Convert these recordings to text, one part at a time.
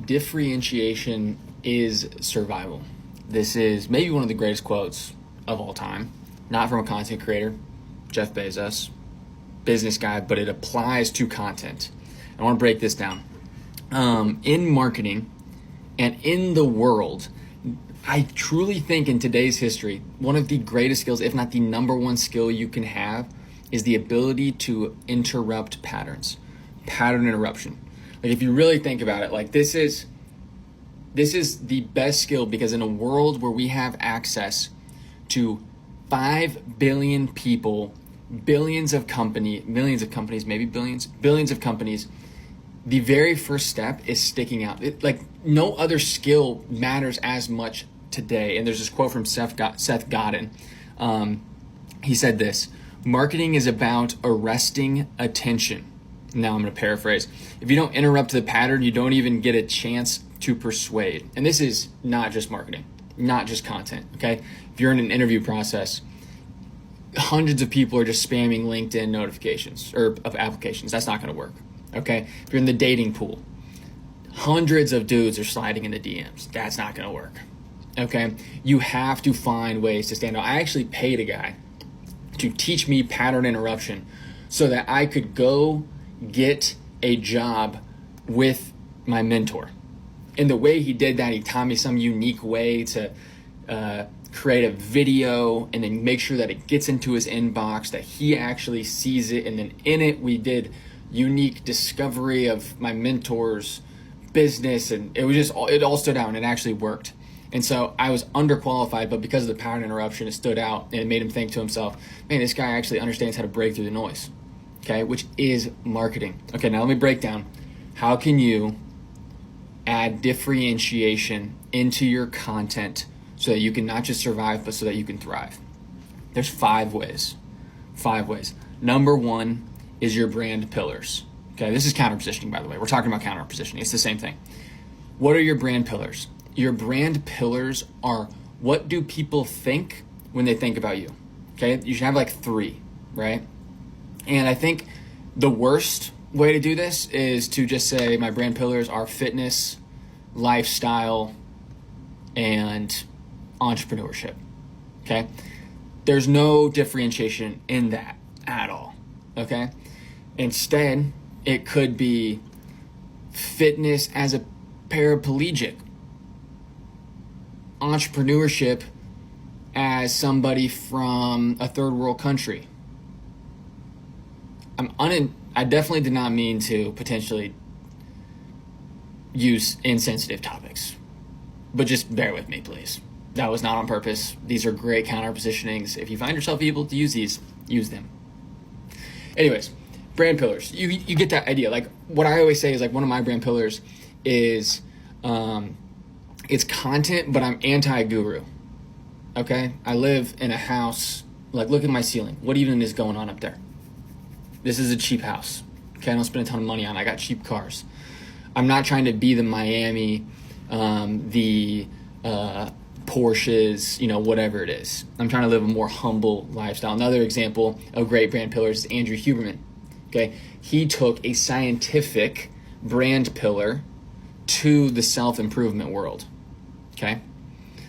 Differentiation is survival. This is maybe one of the greatest quotes of all time, not from a content creator, Jeff Bezos, business guy, but it applies to content. I want to break this down. In marketing and in the world, I truly think in today's history, one of the greatest skills, if not the number one skill you can have, is the ability to interrupt patterns, pattern interruption. Like if you really think about it, like this is the best skill, because in a world where we have access to 5 billion people, millions of companies, maybe billions of companies, the very first step is sticking out. Like no other skill matters as much today. And there's this quote from Seth Godin. He said this: marketing is about arresting attention. Now I'm going to paraphrase. If you don't interrupt the pattern, you don't even get a chance to persuade. And this is not just marketing, not just content, okay? If you're in an interview process, hundreds of people are just spamming LinkedIn notifications or of applications. That's not going to work, okay? If you're in the dating pool, hundreds of dudes are sliding into DMs. That's not going to work, okay? You have to find ways to stand out. I actually paid a guy to teach me pattern interruption so that I could go get a job with my mentor. And the way he did that, he taught me some unique way to create a video and then make sure that it gets into his inbox, that he actually sees it. And then in it, we did unique discovery of my mentor's business. And it all stood out and it actually worked. And so I was underqualified, but because of the pattern interruption, it stood out and it made him think to himself, man, this guy actually understands how to break through the noise, okay, which is marketing. Okay, now let me break down. How can you add differentiation into your content so that you can not just survive, but so that you can thrive? There's 5 ways. 5 ways. Number 1 is your brand pillars. Okay, this is counter positioning, by the way. We're talking about counter positioning. It's the same thing. What are your brand pillars? Your brand pillars are, what do people think when they think about you? Okay, you should have like 3, right? And I think the worst way to do this is to just say my brand pillars are fitness, lifestyle, and entrepreneurship. Okay? There's no differentiation in that at all. Okay? Instead, it could be fitness as a paraplegic, entrepreneurship as somebody from a third world country. I definitely did not mean to potentially use insensitive topics, but just bear with me, please. That was not on purpose. These are great counter positionings. If you find yourself able to use these, use them. Anyways, brand pillars. You get that idea. Like what I always say is like one of my brand pillars is it's content, but I'm anti-guru. Okay? I live in a house, like look at my ceiling. What even is going on up there? This is a cheap house. Okay, I don't spend a ton of money on it. I got cheap cars. I'm not trying to be the Miami, the Porsches, whatever it is. I'm trying to live a more humble lifestyle. Another example of great brand pillars is Andrew Huberman. Okay, he took a scientific brand pillar to the self-improvement world. Okay,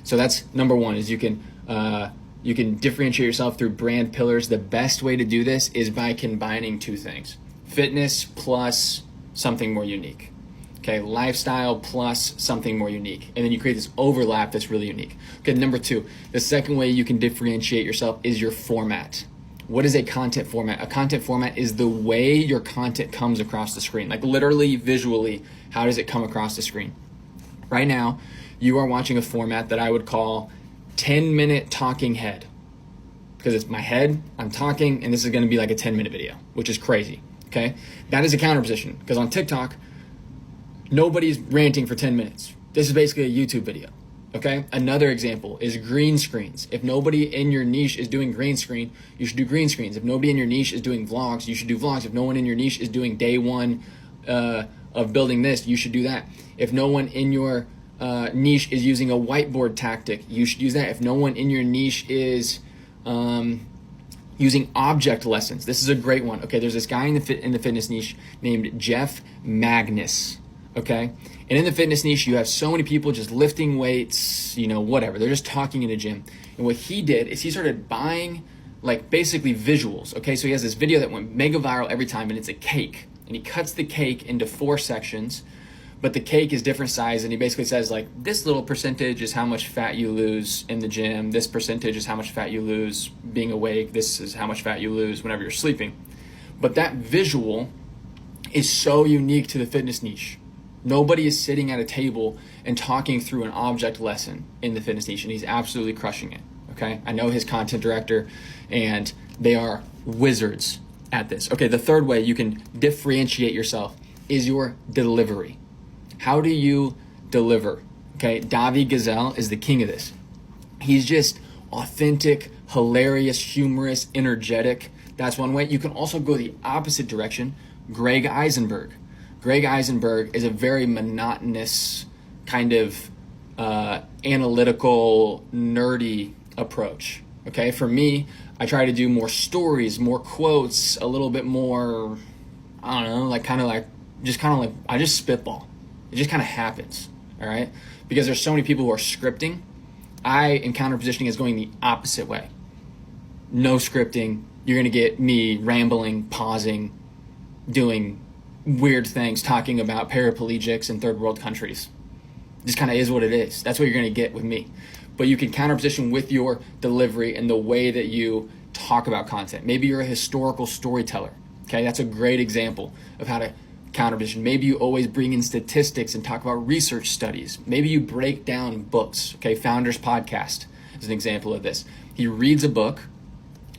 so that's number 1 is you can differentiate yourself through brand pillars. The best way to do this is by combining 2 things: fitness plus something more unique. Okay, lifestyle plus something more unique. And then you create this overlap that's really unique. Okay, number 2, the second way you can differentiate yourself is your format. What is a content format? A content format is the way your content comes across the screen. Like literally, visually, how does it come across the screen? Right now, you are watching a format that I would call 10-minute talking head, because it's my head, I'm talking, and this is going to be like a 10-minute video, which is crazy. Okay, that is a counter position, because on TikTok, nobody's ranting for 10 minutes. This is basically a YouTube video. Okay, another example is green screens. If nobody in your niche is doing green screen, you should do green screens. If nobody in your niche is doing vlogs, you should do vlogs. If no one in your niche is doing day 1 of building this, you should do that. If no one in your niche is using a whiteboard tactic, you should use that. If no one in your niche is using object lessons, this is a great one. Okay, there's this guy in the fitness niche named Jeff Magnus. Okay. And in the fitness niche, you have so many people just lifting weights, whatever. They're just talking in a gym. And what he did is he started buying like basically visuals. Okay. So he has this video that went mega viral every time, and it's a cake. And he cuts the cake into 4 sections, but the cake is different size. And he basically says like, this little percentage is how much fat you lose in the gym. This percentage is how much fat you lose being awake. This is how much fat you lose whenever you're sleeping. But that visual is so unique to the fitness niche. Nobody is sitting at a table and talking through an object lesson in the fitness niche, and he's absolutely crushing it. Okay, I know his content director, and they are wizards at this. Okay, the third way you can differentiate yourself is your delivery. How do you deliver? Okay, Davi Gazelle is the king of this. He's just authentic, hilarious, humorous, energetic. That's one way. You can also go the opposite direction. Greg Eisenberg. Greg Eisenberg is a very monotonous kind of analytical, nerdy approch. Okay, for me, I try to do more stories, more quotes, a little bit more, I don't know, I just spitball. It just kind of happens, all right? Because there's so many people who are scripting. I encounter positioning as going the opposite way. No scripting. You're going to get me rambling, pausing, doing weird things, talking about paraplegics in third world countries. It just kind of is what it is. That's what you're going to get with me. But you can counter position with your delivery and the way that you talk about content. Maybe you're a historical storyteller. Okay, that's a great example of how to counter position. Maybe you always bring in statistics and talk about research studies. Maybe you break down books. Okay, Founders Podcast is an example of this. He reads a book,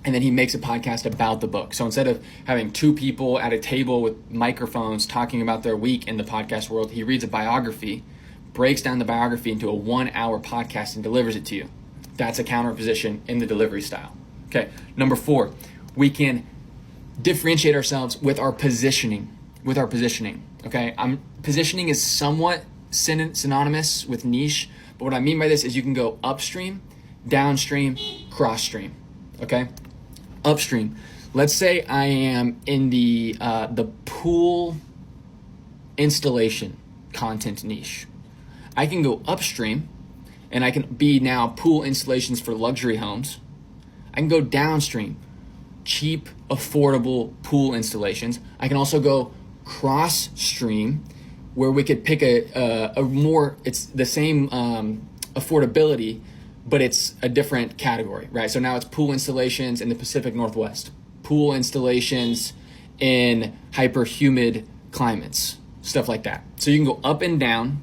and then he makes a podcast about the book. So instead of having 2 people at a table with microphones talking about their week in the podcast world, he reads a biography, breaks down the biography into a 1-hour podcast and delivers it to you. That's a counter position in the delivery style. Okay, number 4, we can differentiate ourselves with our positioning. Okay, positioning is somewhat synonymous with niche, but what I mean by this is you can go upstream, downstream, cross stream. Okay, upstream. Let's say I am in the pool installation content niche. I can go upstream, and I can be now pool installations for luxury homes. I can go downstream, cheap, affordable pool installations. I can also go cross stream, where we could pick a more, it's the same affordability, but it's a different category, right? So now it's pool installations in the Pacific Northwest, pool installations in hyper humid climates, stuff like that. So you can go up and down